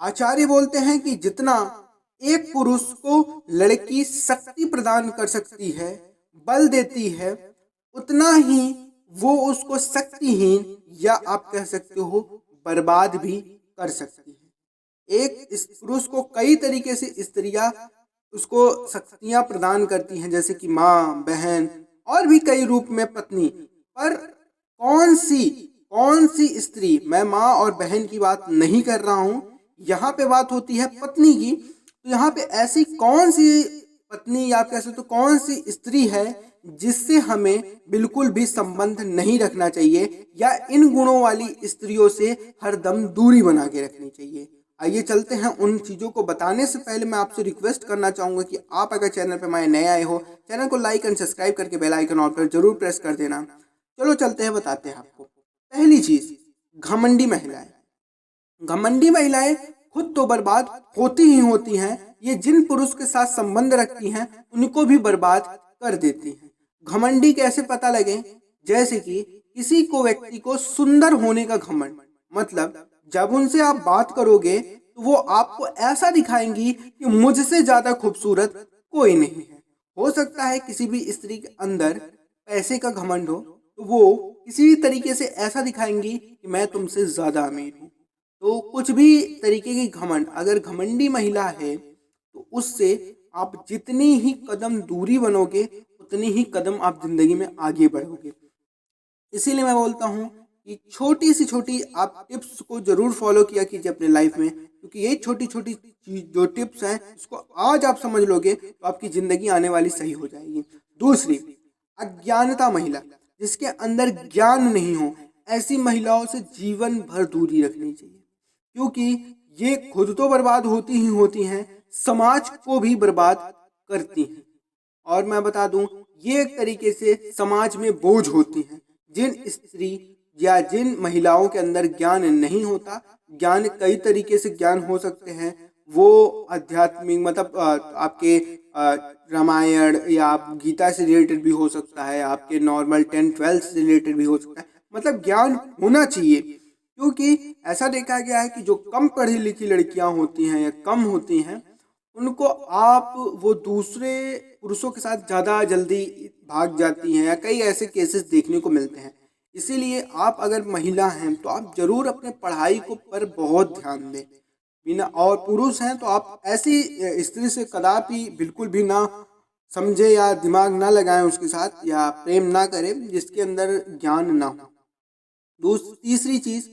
आचार्य बोलते हैं कि जितना एक पुरुष को लड़की शक्ति प्रदान कर सकती है, बल देती है, उतना ही वो उसको शक्तिहीन या आप कह सकते हो बर्बाद भी कर सकती है। एक इस पुरुष को कई तरीके से स्त्रियां उसको शक्तियां प्रदान करती हैं, जैसे कि माँ, बहन और भी कई रूप में पत्नी। पर कौन सी स्त्री, मैं माँ और बहन की बात नहीं कर रहा हूँ, यहाँ पे बात होती है पत्नी की। तो यहाँ पे ऐसी कौन सी पत्नी या आप कह सकते हो कौन सी स्त्री है जिससे हमें बिल्कुल भी संबंध नहीं रखना चाहिए या इन गुणों वाली स्त्रियों से हरदम दूरी बना के रखनी चाहिए। आइए चलते हैं। उन चीज़ों को बताने से पहले मैं आपसे रिक्वेस्ट करना चाहूँगा कि आप अगर चैनल पर हमारे नए आए हो, चैनल को लाइक एंड सब्सक्राइब करके बेल आइकन ऑल पर जरूर प्रेस कर देना। चलो चलते हैं, बताते हैं आपको। पहली चीज़, घमंडी महिलाएं। घमंडी महिलाएं खुद तो बर्बाद होती ही होती हैं, ये जिन पुरुष के साथ संबंध रखती हैं उनको भी बर्बाद कर देती हैं। घमंडी कैसे पता लगे? जैसे कि किसी को व्यक्ति को सुंदर होने का घमंड, मतलब जब उनसे आप बात करोगे तो वो आपको ऐसा दिखाएंगी कि मुझसे ज्यादा खूबसूरत कोई नहीं है। हो सकता है किसी भी स्त्री के अंदर पैसे का घमंड हो, तो वो किसी भी तरीके से ऐसा दिखाएंगी कि मैं तुमसे ज्यादा अमीर हूँ। तो कुछ भी तरीके की घमंड, अगर घमंडी महिला है तो उससे आप जितनी ही कदम दूरी बनोगे उतनी ही कदम आप जिंदगी में आगे बढ़ोगे। इसीलिए मैं बोलता हूँ कि छोटी सी छोटी आप टिप्स को जरूर फॉलो किया कीजिए अपने लाइफ में, क्योंकि ये छोटी छोटी जो टिप्स हैं इसको आज आप समझ लोगे तो आपकी जिंदगी आने वाली सही हो जाएगी। दूसरी, अज्ञानता महिला, जिसके अंदर ज्ञान नहीं हो, ऐसी महिलाओं से जीवन भर दूरी रखनी चाहिए, क्योंकि ये खुद तो बर्बाद होती ही होती हैं, समाज को भी बर्बाद करती हैं। और मैं बता दूं, ये एक तरीके से समाज में बोझ होती हैं। जिन स्त्री या जिन महिलाओं के अंदर ज्ञान नहीं होता, ज्ञान कई तरीके से ज्ञान हो सकते हैं, वो आध्यात्मिक मतलब आपके रामायण या आप गीता से रिलेटेड भी हो सकता है, आपके नॉर्मल 10-12 से रिलेटेड भी हो सकता है, मतलब ज्ञान होना चाहिए। क्योंकि ऐसा देखा गया है कि जो कम पढ़ी लिखी लड़कियां होती हैं या कम होती हैं, उनको आप वो दूसरे पुरुषों के साथ ज़्यादा जल्दी भाग जाती हैं, या कई ऐसे केसेस देखने को मिलते हैं। इसीलिए आप अगर महिला हैं तो आप जरूर अपने पढ़ाई को पर बहुत ध्यान दें। बिना, और पुरुष हैं तो आप ऐसी स्त्री से कदापि बिल्कुल भी ना समझे या दिमाग ना लगाएं उसके साथ, या प्रेम ना करें जिसके अंदर ज्ञान ना हो। तीसरी चीज,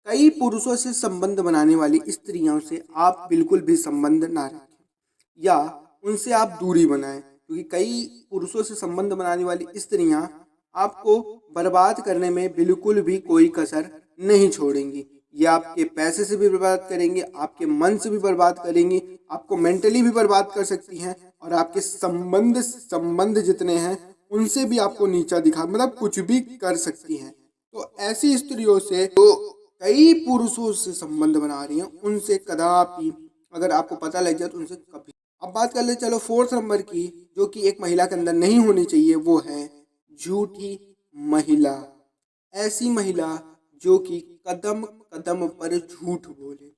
कई पुरुषों से संबंध बनाने वाली स्त्रियों से आप बिल्कुल भी संबंध ना रखें या उनसे आप दूरी बनाएं, क्योंकि कई पुरुषों से संबंध बनाने वाली स्त्रियां आपको बर्बाद करने में बिल्कुल भी कोई कसर नहीं छोड़ेंगी। ये आपके पैसे से भी बर्बाद करेंगे, आपके मन से भी बर्बाद करेंगी, आपको मेंटली भी बर्बाद कर सकती हैं, और आपके संबंध जितने हैं उनसे भी आपको नीचा दिखा मतलब कुछ भी कर सकती हैं। तो ऐसी स्त्रियों से जो कई पुरुषों से संबंध बना रही हैं, उनसे कदापि, अगर आपको पता लग जाए तो उनसे कभी। अब बात कर ले चलो 4th नंबर की, जो कि एक महिला के अंदर नहीं होनी चाहिए, वो है झूठी महिला। ऐसी महिला जो कि कदम कदम पर झूठ बोले,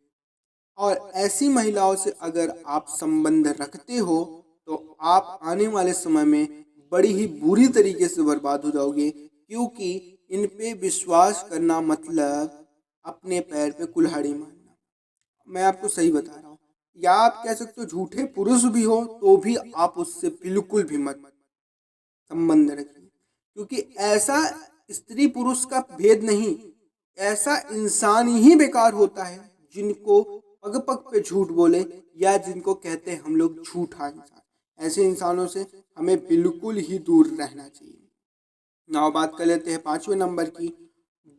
और ऐसी महिलाओं से अगर आप संबंध रखते हो तो आप आने वाले समय में बड़ी ही बुरी तरीके से बर्बाद हो जाओगे, क्योंकि इन पे विश्वास करना मतलब अपने पैर पे कुल्हाड़ी मारना। मैं आपको सही बता रहा हूँ, या आप कह सकते हो झूठे पुरुष भी हो तो भी आप उससे बिल्कुल भी मत संबंध रखिए, क्योंकि ऐसा स्त्री पुरुष का भेद नहीं, ऐसा इंसान ही बेकार होता है जिनको पग पग पे झूठ बोले, या जिनको कहते हैं हम लोग झूठा इंसान। ऐसे इंसानों से हमें बिल्कुल ही दूर रहना चाहिए। नाउ बात कर लेते हैं 5वें नंबर की,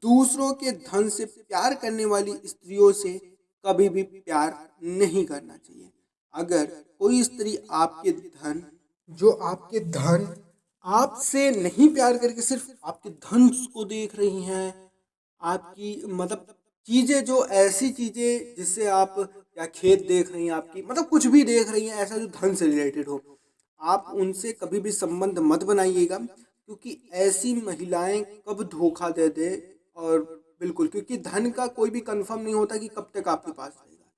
दूसरों के धन से प्यार करने वाली स्त्रियों से कभी भी प्यार नहीं करना चाहिए। अगर कोई स्त्री आपके धन आपसे नहीं प्यार करके सिर्फ आपके धन को देख रही हैं, आपकी मतलब चीजें, जो ऐसी चीजें जिससे आप, या खेत देख रही हैं आपकी, मतलब कुछ भी देख रही हैं ऐसा जो धन से रिलेटेड हो, आप उनसे कभी भी संबंध मत बनाइएगा, क्योंकि ऐसी महिलाएं कब धोखा दे और बिल्कुल, क्योंकि धन का कोई भी कंफर्म नहीं होता कि कब तक आपके पास रहेगा।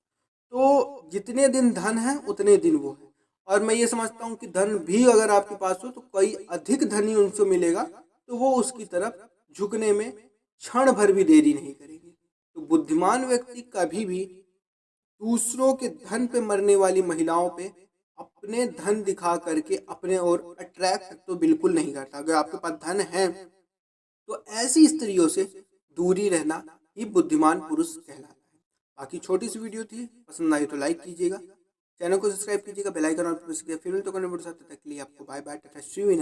तो जितने दिन धन है उतने दिन वो है। और मैं ये समझता हूँ कि धन भी अगर आपके पास हो तो कोई अधिक धनी उनसे मिलेगा तो वो उसकी तरफ झुकने में क्षण भर भी देरी नहीं करेंगे। तो बुद्धिमान व्यक्ति कभी भी दूसरों के धन पे मरने वाली महिलाओं पे अपने धन दिखा करके अपने ओर अट्रैक्ट तो बिल्कुल नहीं करता। अगर आपके पास धन है तो ऐसी स्त्रियों से दूरी रहना ही बुद्धिमान पुरुष कहलाता है। बाकी छोटी सी वीडियो थी, पसंद आई तो लाइक कीजिएगा, चैनल को सब्सक्राइब कीजिएगा, बेल आइकन और प्रेस कीजिएगा। फिर मिलते हैं नए वीडियो के साथ, तब तक के लिए आपको bye bye, tata, see you in